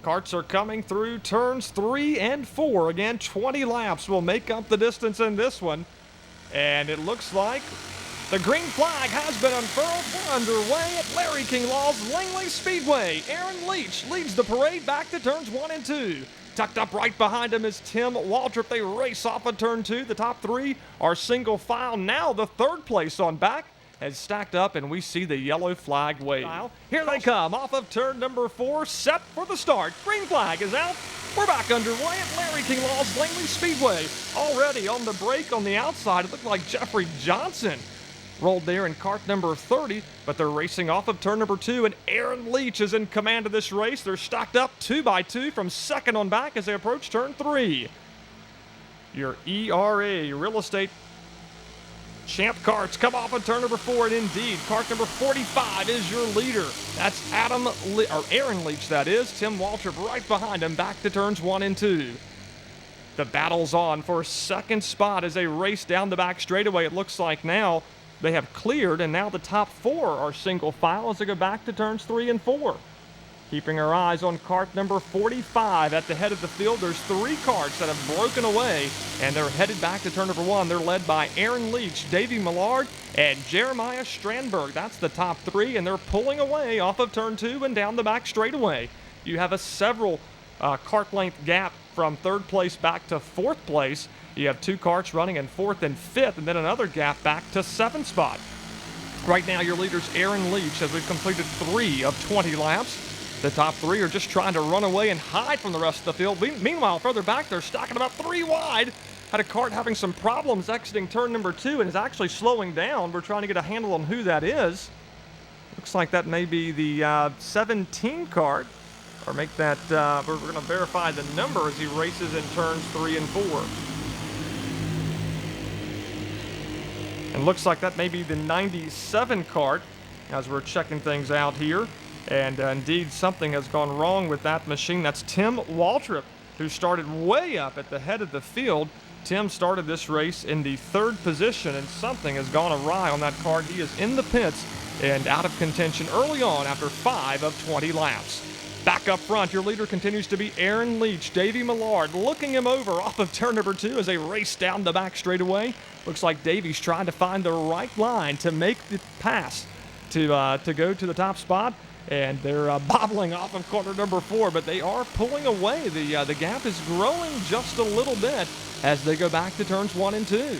Carts are coming through turns 3 and 4. Again, 20 laps will make up the distance in this one. And it looks like the green flag has been unfurled. We're underway at Larry King Law's Langley Speedway. Aaron Leach leads the parade back to turns 1 and 2. Tucked up right behind him is Tim Waltrip. They race off of turn 2. The top 3 are single file. Now the third place on back has stacked up, and we see the yellow flag wave. Here they come off of turn number 4, set for the start. Green flag is out. We're back underway at Larry King Law's Langley Speedway. Already on the break on the outside, it looked like Jeffrey Johnson rolled there in cart number 30, but they're racing off of turn number 2, and Aaron Leach is in command of this race. They're stacked up 2 by 2 from second on back as they approach turn 3. Your ERA Real Estate Champ carts come off of turn number 4, and indeed, cart number 45 is your leader. That's Aaron Leach, that is. Tim Waltrip right behind him, back to turns 1 and 2. The battle's on for second spot as they race down the back straightaway. It looks like now they have cleared, and now the top 4 are single file as they go back to turns 3 and 4. Keeping our eyes on cart number 45 at the head of the field. There's 3 carts that have broken away, and they're headed back to turn number 1. They're led by Aaron Leach, Davey Millard, and Jeremiah Strandberg. That's the top 3, and they're pulling away off of turn 2 and down the back straightaway. You have a several cart length gap from 3rd place back to 4th place. You have 2 carts running in 4th and 5th, and then another gap back to 7th spot. Right now, your leader's Aaron Leach as we've completed 3 of 20 laps. The top 3 are just trying to run away and hide from the rest of the field. Meanwhile, further back, they're stocking about 3 wide. Had a cart having some problems exiting turn number 2 and is actually slowing down. We're trying to get a handle on who that is. Looks like that may be the 17 cart. Or make that, we're going to verify the number as he races in turns 3 and 4. And looks like that may be the 97 cart as we're checking things out here. And indeed, something has gone wrong with that machine. That's Tim Waltrip, who started way up at the head of the field. Tim started this race in the 3rd position, and something has gone awry on that cart. He is in the pits and out of contention early on after 5 of 20 laps. Back up front, your leader continues to be Aaron Leach. Davey Millard looking him over off of turn number 2 as they race down the back straightaway. Looks like Davey's trying to find the right line to make the pass to go to the top spot. And they're bobbling off of corner number 4, but they are pulling away. The gap is growing just a little bit as they go back to turns 1 and 2.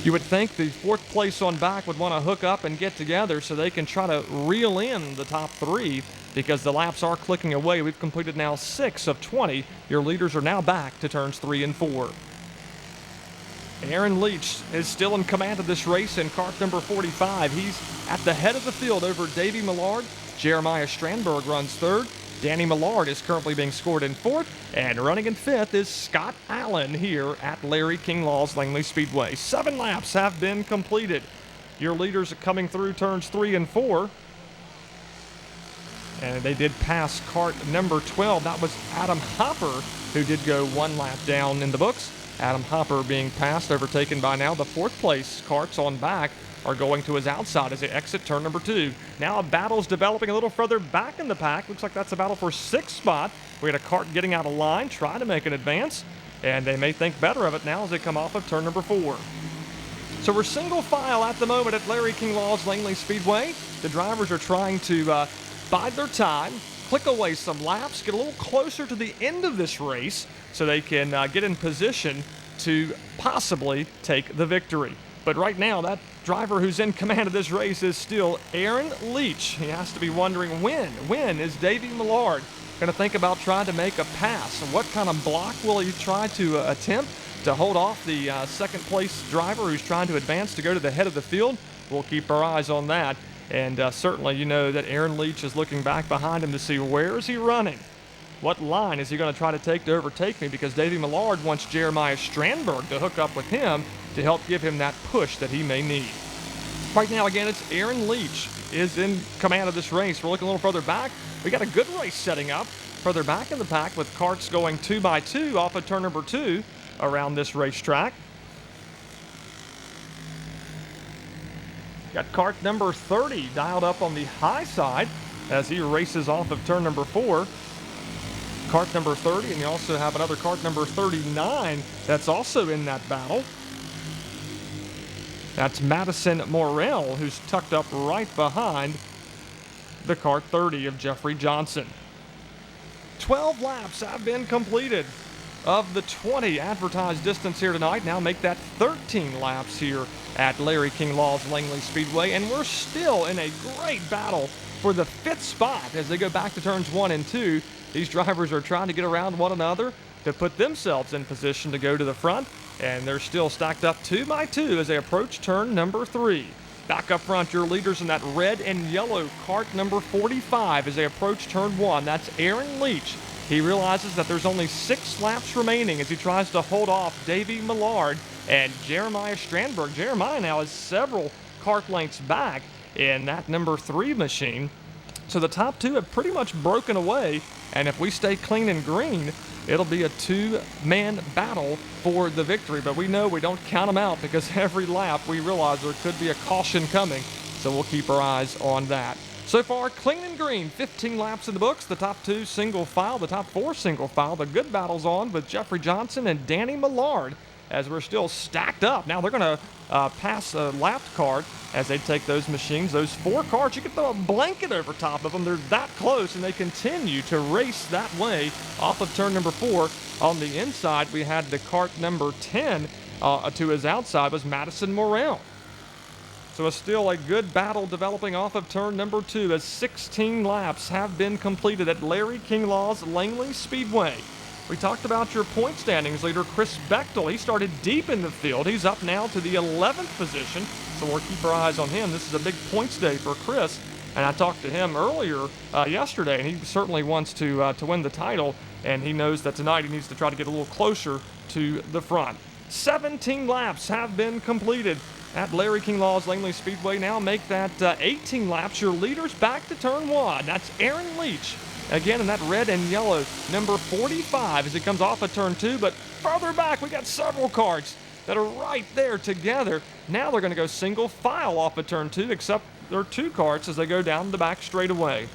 You would think the 4th place on back would want to hook up and get together so they can try to reel in the top 3 because the laps are clicking away. We've completed now 6 of 20. Your leaders are now back to turns 3 and 4. Aaron Leach is still in command of this race in cart number 45. He's at the head of the field over Davey Millard. Jeremiah Strandberg runs 3rd. Danny Millard is currently being scored in 4th. And running in 5th is Scott Allen here at Larry King Law's Langley Speedway. 7 laps have been completed. Your leaders are coming through turns 3 and 4. And they did pass cart number 12. That was Adam Hopper, who did go 1 lap down in the books. Adam Hopper being passed, overtaken by now the 4th place carts on back are going to his outside as they exit turn number 2. Now a battle's developing a little further back in the pack. Looks like that's a battle for 6th spot. We had a cart getting out of line, trying to make an advance, and they may think better of it now as they come off of turn number 4. So we're single file at the moment at Larry King Law's Langley Speedway. The drivers are trying to bide their time, click away some laps, get a little closer to the end of this race so they can get in position to possibly take the victory. But right now, that driver who's in command of this race is still Aaron Leach. He has to be wondering when is Davey Millard going to think about trying to make a pass? And what kind of block will he try to attempt to hold off the 2nd place driver who's trying to advance to go to the head of the field? We'll keep our eyes on that. And certainly you know that Aaron Leach is looking back behind him to see where is he running. What line is he going to try to take to overtake me? Because Davey Millard wants Jeremiah Strandberg to hook up with him to help give him that push that he may need. Right now, again, it's Aaron Leach is in command of this race. We're looking a little further back. We got a good race setting up further back in the pack with carts going 2 by 2 off of turn number 2 around this racetrack. Got cart number 30 dialed up on the high side as he races off of turn number 4. cart number 30, and you also have another cart number 39 that's also in that battle. That's Madison Morrell, who's tucked up right behind the cart 30 of Jeffrey Johnson. 12 laps have been completed of the 20 advertised distance here tonight. Now make that 13 laps here at Larry King Law's Langley Speedway, and we're still in a great battle for the 5th spot as they go back to turns 1 and 2. These drivers are trying to get around one another to put themselves in position to go to the front, and they're still stacked up 2 by 2 as they approach turn number 3. Back up front, your leaders in that red and yellow cart number 45 as they approach turn 1. That's Aaron Leach. He realizes that there's only 6 laps remaining as he tries to hold off Davey Millard and Jeremiah Strandberg. Jeremiah now is several cart lengths back in that number 3 machine. So the top 2 have pretty much broken away, and if we stay clean and green, it'll be a 2-man battle for the victory. But we know we don't count them out because every lap we realize there could be a caution coming, so we'll keep our eyes on that. So far, clean and green, 15 laps in the books. The top 2 single file, the top 4 single file. The good battle's on with Jeffrey Johnson and Danny Millard as we're still stacked up. Now they're going to pass a lapped cart as they take those machines. Those 4 carts, you can throw a blanket over top of them. They're that close, and they continue to race that way off of turn number 4. On the inside, we had the cart number 10 to his outside was Madison Morrell. So it's still a good battle developing off of turn number 2 as 16 laps have been completed at Larry King Law's Langley Speedway. We talked about your point standings leader, Chris Bechtel. He started deep in the field. He's up now to the 11th position, so we'll keep our eyes on him. This is a big points day for Chris, and I talked to him earlier yesterday, and he certainly wants to win the title, and he knows that tonight he needs to try to get a little closer to the front. 17 laps have been completed at Larry King Law's Langley Speedway. Now make that 18 laps. Your leaders back to turn 1. That's Aaron Leach. Again in that red and yellow, number 45 as it comes off of turn 2. But further back, we got several carts that are right there together. Now they're going to go single file off of turn 2, except there are 2 carts as they go down the back straightaway.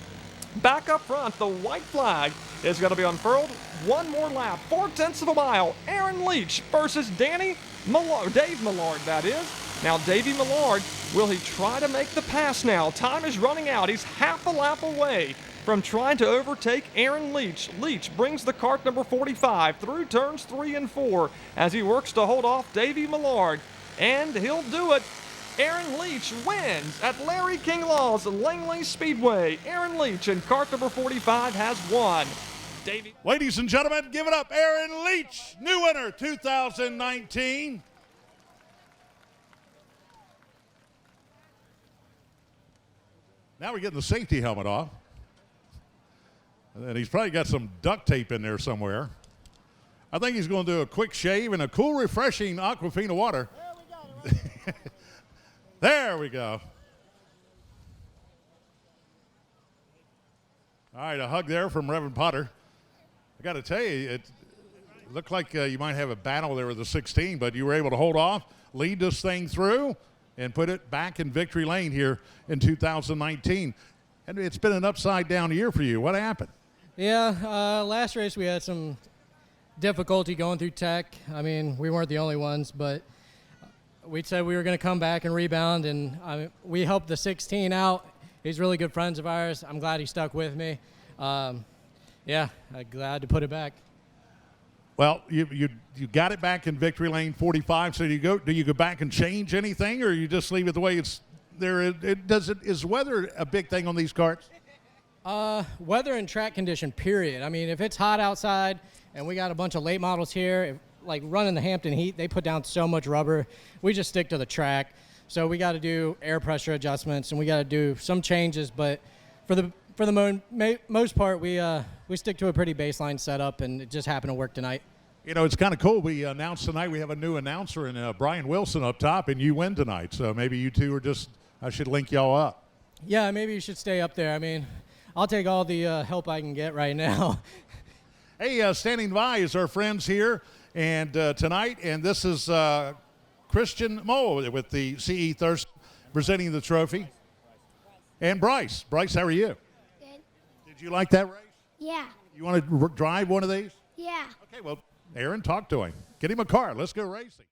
Back up front, the white flag is going to be unfurled. One more lap, 4/10 of a mile. Aaron Leach versus Dave Millard, that is. Now, Davey Millard, will he try to make the pass now? Time is running out. He's half a lap away from trying to overtake Aaron Leach. Leach brings the cart number 45 through turns 3 and 4 as he works to hold off Davey Millard, and he'll do it. Aaron Leach wins at Larry King Law's Langley Speedway. Aaron Leach in cart number 45 has won. Davey. Ladies and gentlemen, give it up, Aaron Leach, new winner 2019. Now we're getting the safety helmet off. And he's probably got some duct tape in there somewhere. I think he's going to do a quick shave and a cool, refreshing Aquafina water. There we go. All right, a hug there from Reverend Potter. I got to tell you, it looked like you might have a battle there with the 16, but you were able to hold off, lead this thing through, and put it back in victory lane here in 2019. And it's been an upside-down year for you. What happened? Yeah, last race we had some difficulty going through tech. I mean, we weren't the only ones, but we said we were going to come back and rebound, and we helped the 16 out. He's really good friends of ours. I'm glad he stuck with me. Yeah, I'm glad to put it back. Well, you got it back in victory lane 45. So do you go back and change anything, or you just leave it the way it's there? Is weather a big thing on these carts? Weather and track condition, period. I mean, if it's hot outside and we got a bunch of late models here, like running the Hampton Heat, they put down so much rubber. We just stick to the track. So we got to do air pressure adjustments and we got to do some changes. But for the most part, we stick to a pretty baseline setup, and it just happened to work tonight. You know, it's kind of cool. We announced tonight we have a new announcer in Brian Wilson up top, and you win tonight. So maybe you two are I should link y'all up. Yeah, maybe you should stay up there. I mean, I'll take all the help I can get right now. Hey, standing by is our friends here and tonight, and this is Christian Moe with the CE Thurston presenting the trophy. And Bryce. Bryce, how are you? Good. Did you like that race? Yeah. You want to drive one of these? Yeah. Okay, well, Aaron, talk to him. Get him a car. Let's go racing.